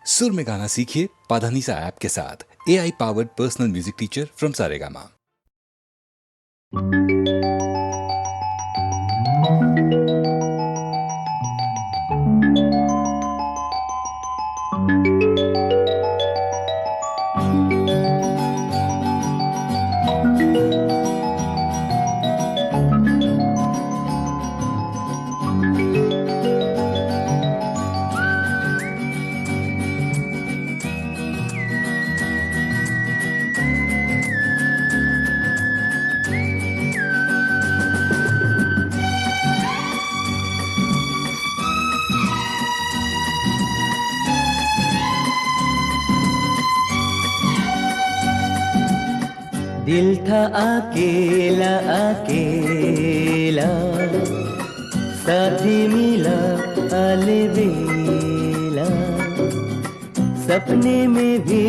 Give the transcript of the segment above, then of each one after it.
सुर में गाना सीखिए पाधानीसा ऐप के साथ। AI powered personal music teacher from Saregama. दिल था अकेला अकेला, साथी मिला अलबेला। सपने में भी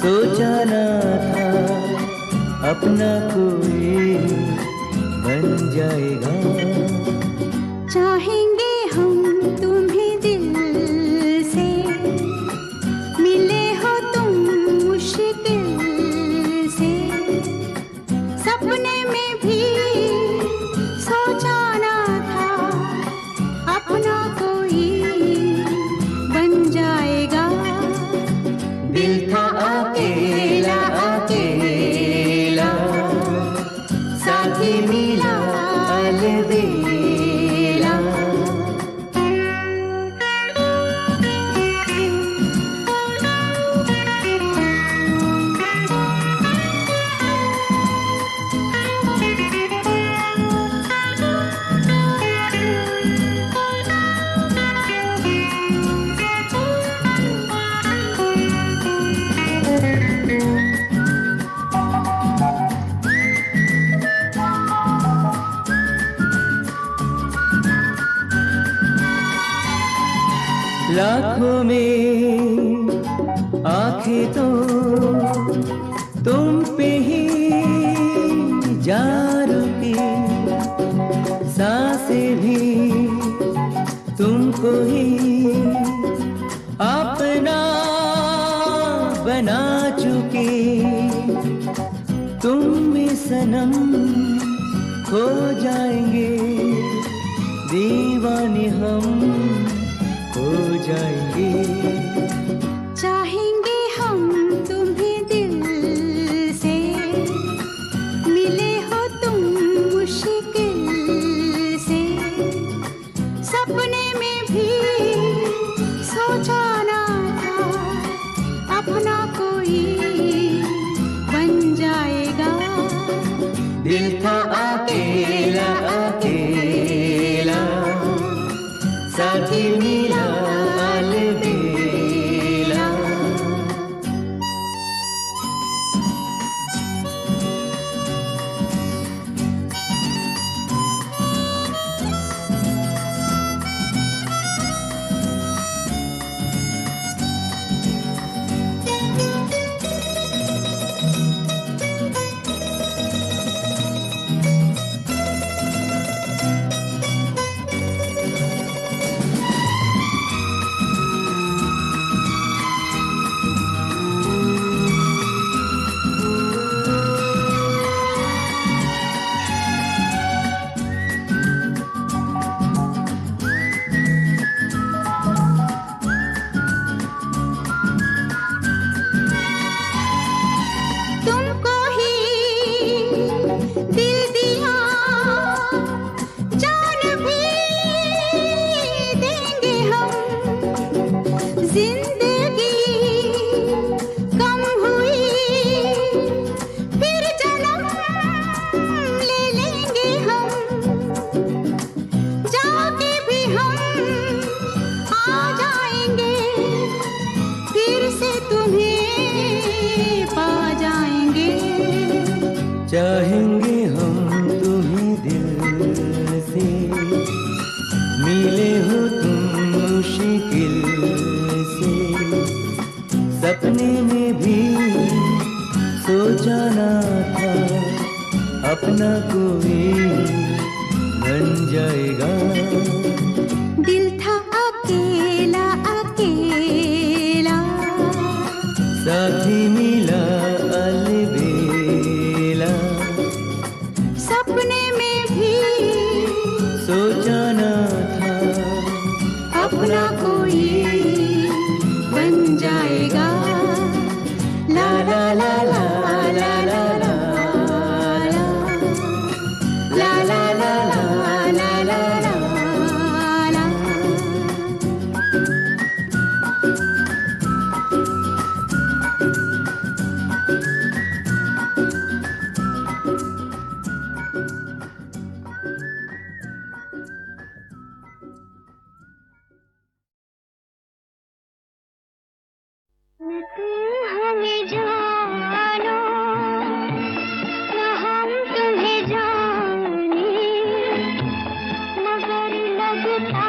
सोचा ना था अपना कोई बन जाएगा। चाहेंगे हम तुम्हें दिल से, मिले हो तुम मुश्किल से। सपने में भी सोचा ना था अपना कोई बन जाएगा। दिल था अकेला अकेला, साथी मिला अलबेला। लाखों में आंखें तो तुम पे ही जा रुकी, सांसें भी तुमको ही अपना बना चुकी। तुम में सनम खो जाएंगे, दीवाने हम हो जाएंगे। चाहेंगे हम तुम्हें दिल से, मिले हो तुम मुश्किल से। सपने में भी सोचा ना था अपना कोई बन जाएगा। दिल था अकेला अकेला, साथी मिला अलबेला। तुमको ही दिल दिया, जान भी देंगे हम। जिंदगी कम हुई फिर जन्म ले लेंगे हम। जाके भी हम आ जाएंगे, फिर से तुम्हें पा जाएंगे। चाहेंगे हम तुम्हें दिल से, मिले हो तुम मुश्किल से। सपने में भी सोचा ना था अपना कोई बन जाएगा। दिल था अकेला अकेला, न तुम हमें जानो न हम तुम्हें जाने, मगर लगता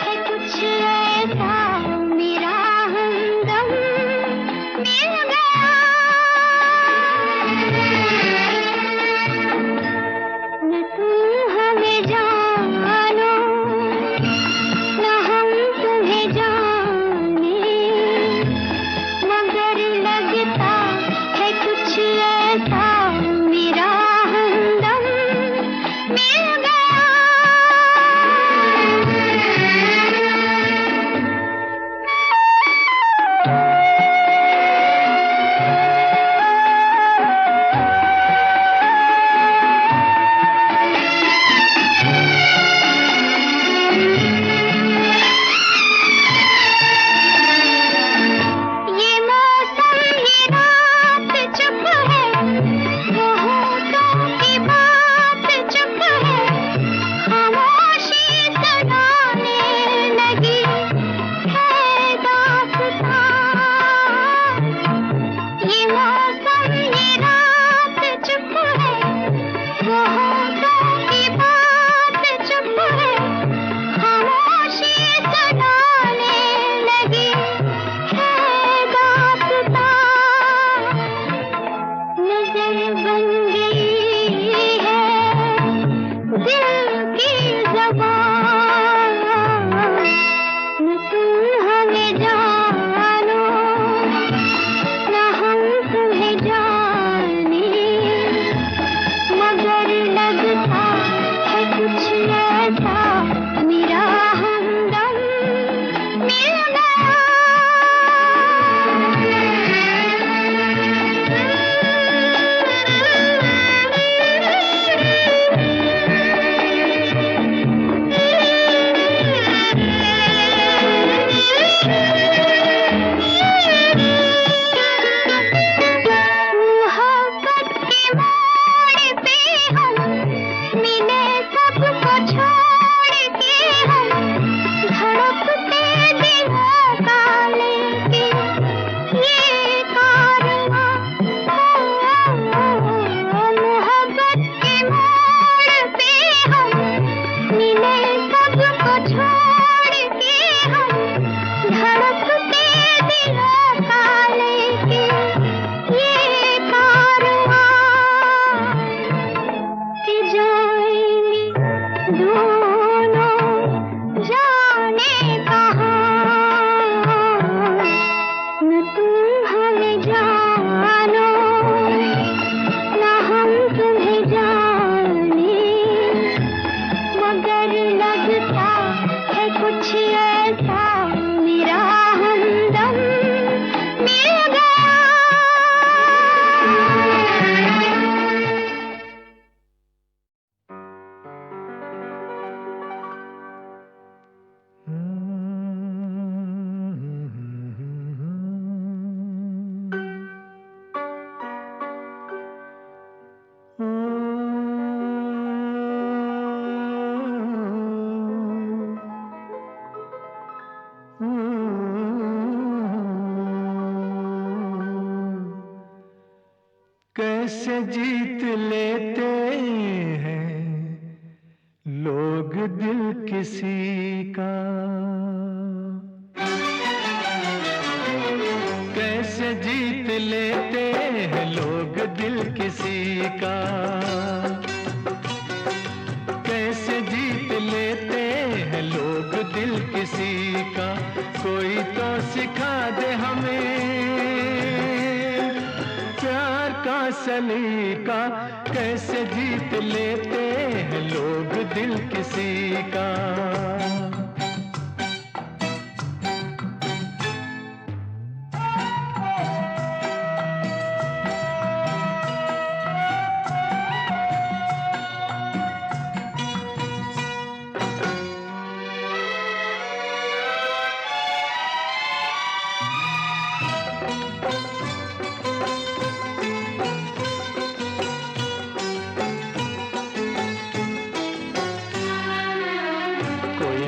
है कुछ ऐसा मेरा हमदम मिल गया। न तुम हमें जानो न हम तुम्हें जाने, मगर लगता है कुछ ऐसा मेरा हमदम मिल गया। ये मौसम ही रात चुप है, वो होठों की बात चुप है, खामोशी सुनाने लगी है दास्तां। ये मौसम ही रात चुप है, वो होठों की बात चुप है, खामोशी सुनाने लगी है दास्तां। नजर बन गई है दिल की ज़बान, न तुम हमें जानो न हम तुम्हें जाने, मगर लगता है कुछ ऐसा मेरा हमदम मिल गया। मोहब्बत के मोड़ पे हम मिले, सबको छोड़ के हम धड़कते दिलों का लेके ये कारवां। मोहब्बत के मोड़ पे हम मिले, सबको छोड़ के हम धड़कते दिलों का लेके ये कारवां। कि जाएंगे दोनों जाने कहाँ, न तुम हमें जानो न हम तुम्हें जाने, मगर लगता है कुछ ऐसा मेरा हमदम मिल गया। कैसे जीत लेते हैं लोग दिल किसी का, कैसे जीत लेते हैं लोग दिल किसी का, कैसे जीत लेते हैं लोग दिल किसी का। कोई तो सिखा दे हमें प्यार का सलीका, कैसे जीत लेते हैं लोग दिल किसी का।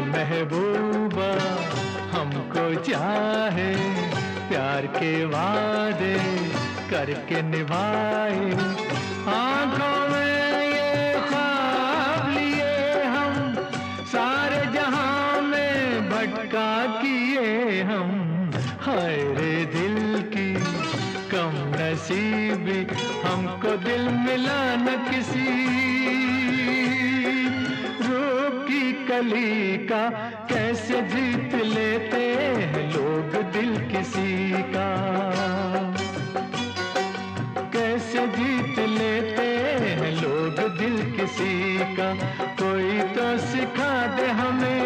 महबूबा हमको चाहे, प्यार के वादे करके निभाए, आंखों में ये ख्वाब लिए हम, सारे जहां में भटका किए हम। हाय रे दिल की कम नसीबी, हमको दिल मिला न किसी रूप की कली का। कैसे जीत लेते हैं लोग दिल किसी का, कैसे जीत लेते हैं लोग दिल किसी का। कोई तो सिखा दे हमें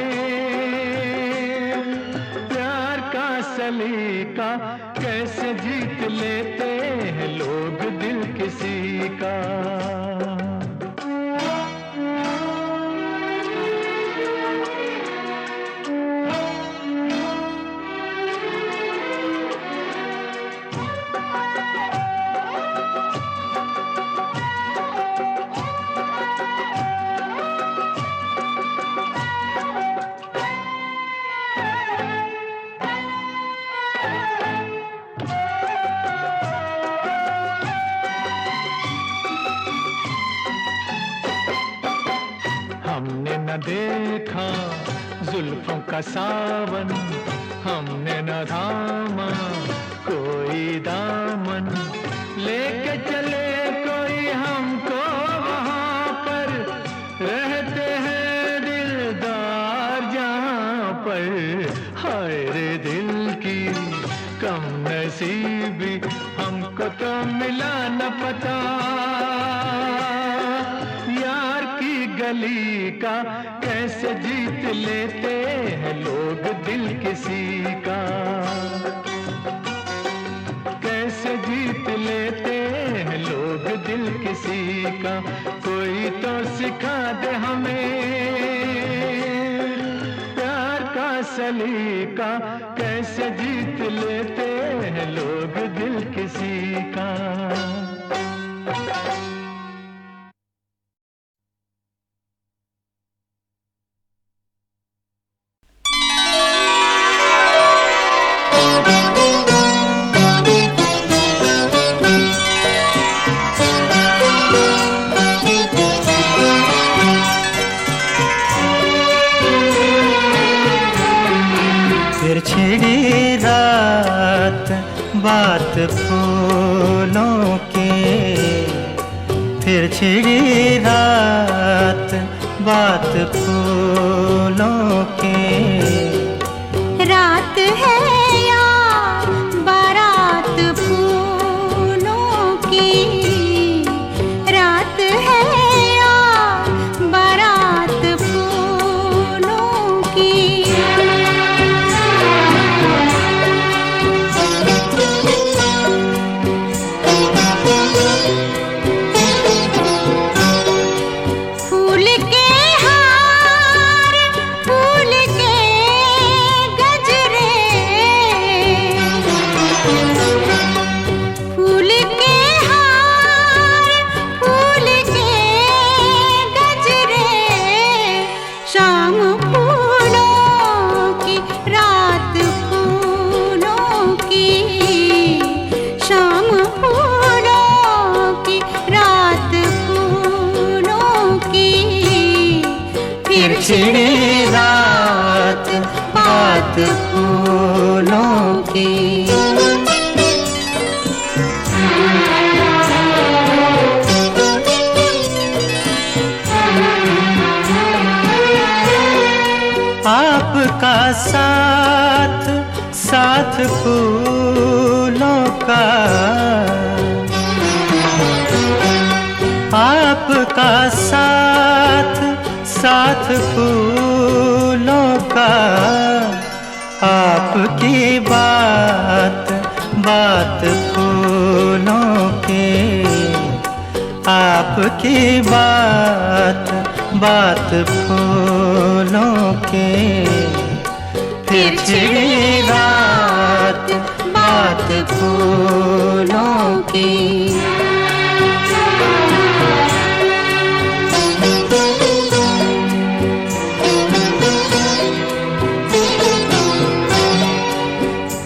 प्यार का सलीका, कैसे जीत लेते हैं लोग दिल किसी का। हमने न देखा जुल्फों का सावन, हमने न थामा कोई दामन, लेके चले कोई हमको वहां पर, रहते हैं दिलदार जहां पर। हाय रे दिल की कम नसीबी, हमको तो मिला न पता यार की गली का। कैसे जीत लेते हैं लोग दिल किसी का, कैसे जीत लेते हैं लोग दिल किसी का। कोई तो सिखा दे हमें प्यार का सलीका, कैसे जीत लेते हैं लोग दिल किसी का। फिर छिड़ी रात बात फूलों की, फिर छिड़ी रात बात फूलों की। रात है या बारात फूलों की, रात है या बारात फूलों की। फूल के हार, फूल के गजरे, फूल के हार, फूल के गजरे। शाम फूलों की, रात फूलों की, शाम फूलों की, रात फूलों की। फिर छिड़ी रात बात फूलों की। आपका साथ साथ फूलों का, आपका साथ साथ फूलों का। आपकी बात बात फूलों की, आपकी बात बात फूलों की। फिर छिड़ी रात बात फूलों की।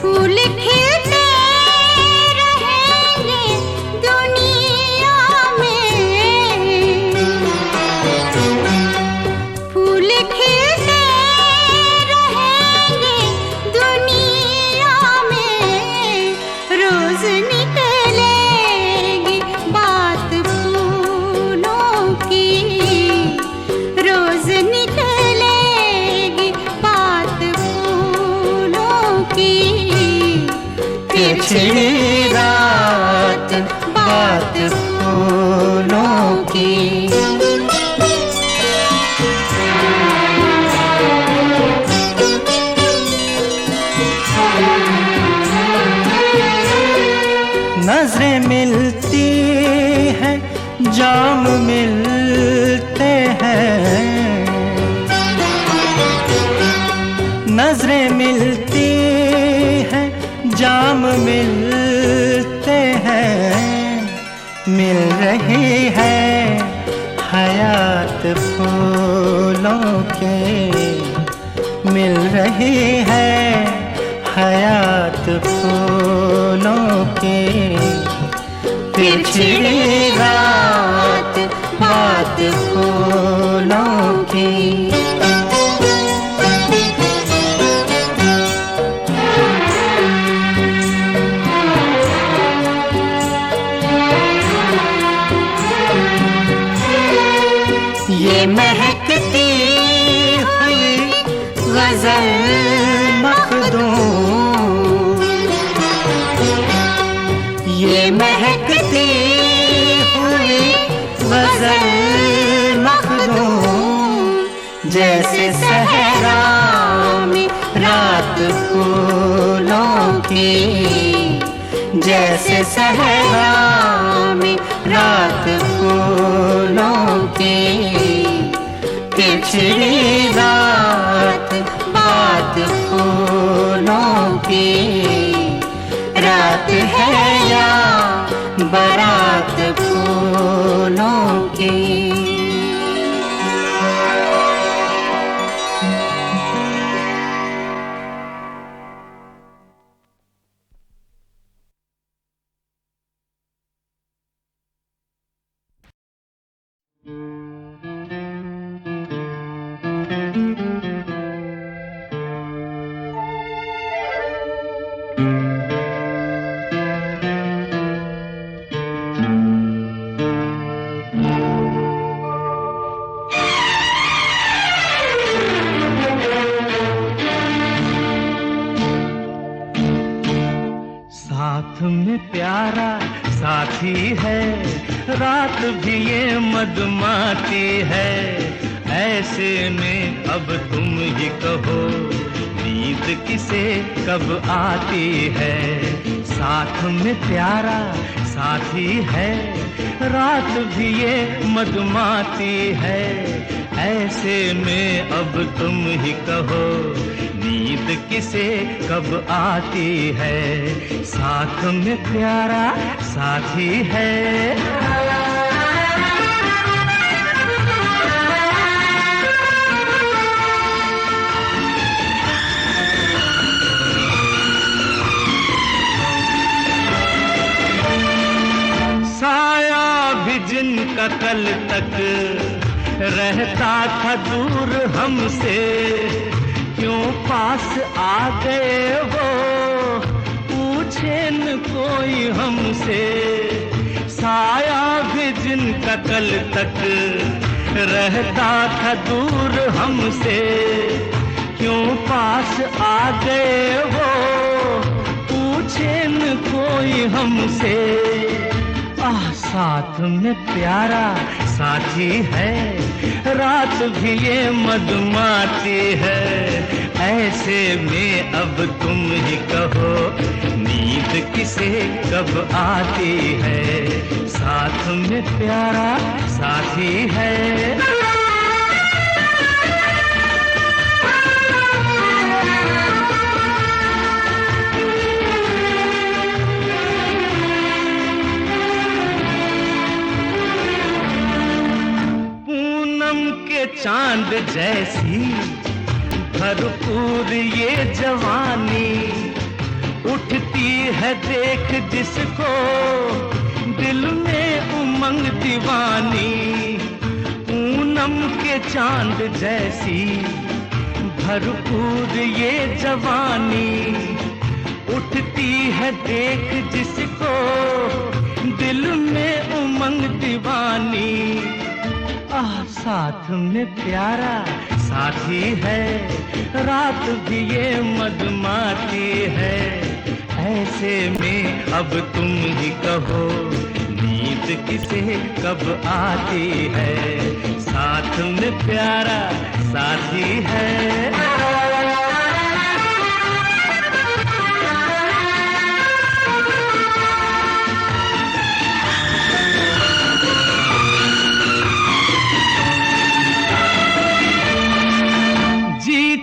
फूल खिलते की फिर छिड़ी रात बात फूलों की। नजरें मिलती हैं, जाम मिलते हैं, नजरें मिलती हैं, जाम मिलते हैं, मिल रही है हयात फूलों के, मिल रही है हयात फूलों के, फिर छिड़ी रात बात फूलों की। ये महकती हुई गजल मखदूम, ये महकती हुई गजल मखदूम, जैसे सहरा में रात फूलों की, जैसे सहरा में रात फूलों की, फिर छिड़ी रात बात फूलों की। रात है या बारात फूलों की। साथ में प्यारा साथी है, रात भी ये मदमाती है, ऐसे में अब तुम ही कहो नींद किसे कब आती है। साथ में प्यारा साथी है, रात भी ये मदमाती है, ऐसे में अब तुम ही कहो नींद किसे कब आती है। साथ में प्यारा साथी है। साया भी जिनका कल तक रहता था दूर हमसे, क्यों पास आ गए वो पूछे न कोई हमसे। साया भी जिनका कल तक रहता था दूर हमसे, क्यों पास आ गए वो पूछे न कोई हमसे। साथ में प्यारा साथी है, रात भी ये मदमाती है, ऐसे में अब तुम ही कहो नींद किसे कब आती है। साथ में प्यारा साथी है। चांद जैसी भरपूर ये जवानी, उठती है देख जिसको दिल में उमंग दीवानी। पूनम के चांद जैसी भरपूर ये जवानी, उठती है देख जिसको दिल में उमंग दीवानी। साथ में प्यारा साथी है, रात भी ये मधुमाती है। ऐसे में अब तुम ही कहो, नींद किसे कब आती है। साथ में प्यारा साथी है।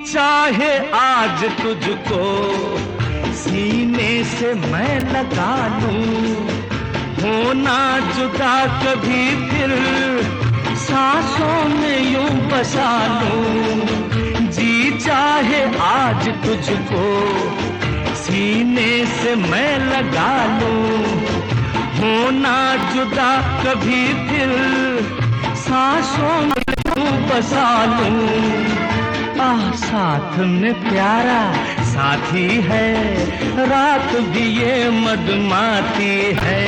चाहे आज तुझको सीने से मैं लगा लूं, होना जुदा कभी फिर सांसों में यूं बसा लूं। जी चाहे आज तुझको सीने से मैं लगा लूं, होना जुदा कभी फिर सांसों में यूं बसा लूं। साथ में प्यारा साथी है, रात भी ये मधुमाती है।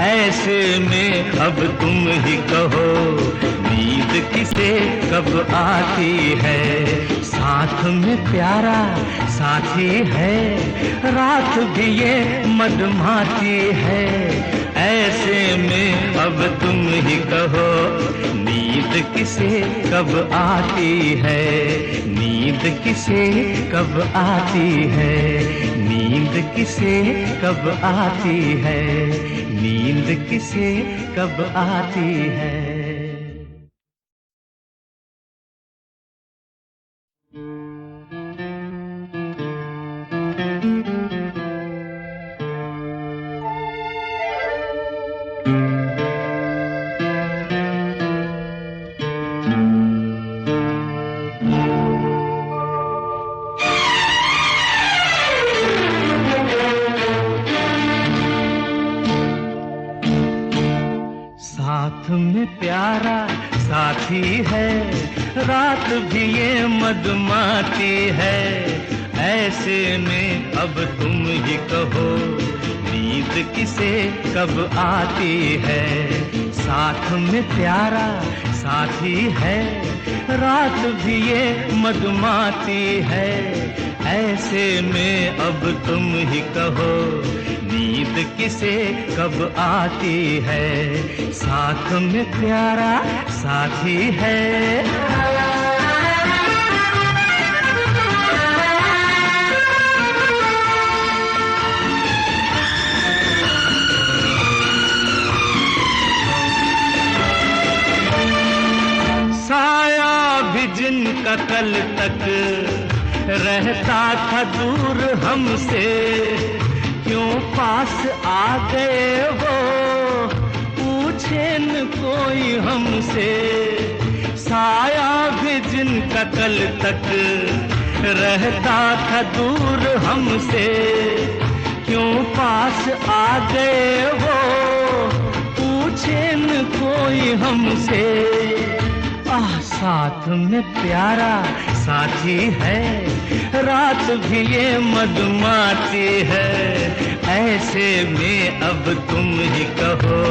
ऐसे में अब तुम ही कहो, नींद किसे कब आती है। साथ में प्यारा साथी है, रात भी ये मधुमाती है। ऐसे में अब तुम ही कहो, नींद किसे कब आती है। नींद किसे कब आती है। नींद किसे कब आती है। नींद किसे कब आती है। साथ में प्यारा साथी है, रात भी ये मधुमाती है। ऐसे में अब तुम ही कहो, नींद किसे कब आती है। साथ में प्यारा साथी है, रात भी ये मधुमाती है। ऐसे में अब तुम ही कहो, नींद किसे कब आती है। साथ में प्यारा साथी है। साया भी जिनका कल तक रहता था दूर हमसे, क्यों पास आ गए वो, पूछे न कोई हमसे। साया भी जिनका कल तक रहता था दूर हमसे, क्यों पास आ गए वो, पूछे न कोई हमसे। साथ में प्यारा साथी है, रात भी ये मधुमाती है। ऐसे में अब तुम ही कहो,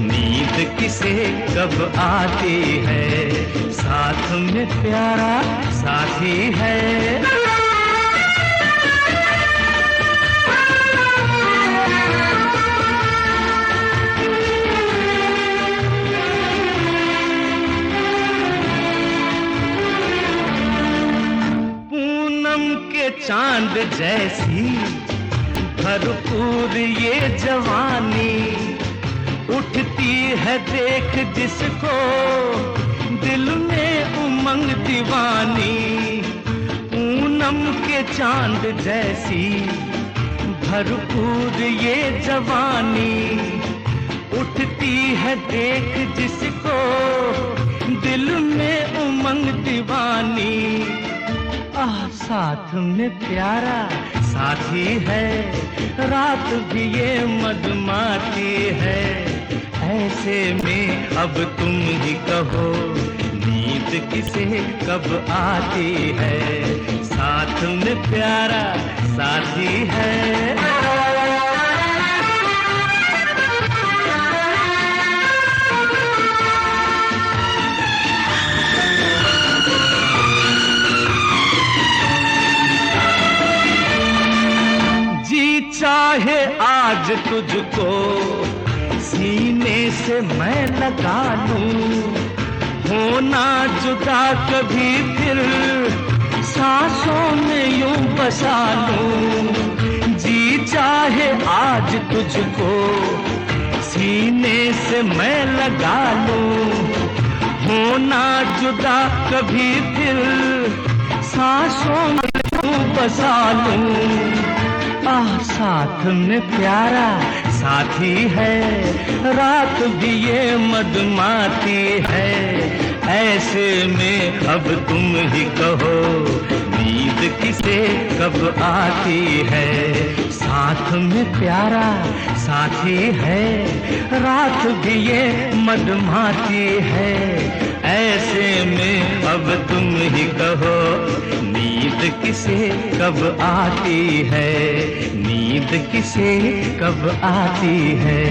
नींद किसे कब आती है। साथ में प्यारा साथी है। चांद जैसी भरपूर ये जवानी, उठती है देख जिसको दिल में उमंग दीवानी। पूनम के चांद जैसी भरपूर ये जवानी, उठती है देख जिसको दिल में उमंग दीवानी। साथ में प्यारा साथी है, रात भी ये मधुमाती है। ऐसे में अब तुम ही कहो, नींद किसे कब आती है। साथ में प्यारा साथी है। चाहे आज तुझको सीने से मैं लगा लूं, होना जुदा कभी फिर सांसों में यूं बसा लूं। जी चाहे आज तुझको सीने से मैं लगा लूं, होना जुदा कभी फिर सांसों में यूं बसा लूं। आह साथ में प्यारा साथी है, रात भी ये मदमाती है, ऐसे में अब तुम ही कहो नींद किसे कब आती है। साथ में प्यारा साथी है, रात भी ये मदमाती है, ऐसे में अब तुम ही कहो नींद किसे कब आती है, नींद किसे कब आती है,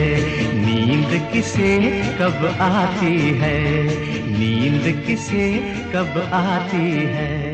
नींद किसे कब आती है, नींद किसे कब आती है।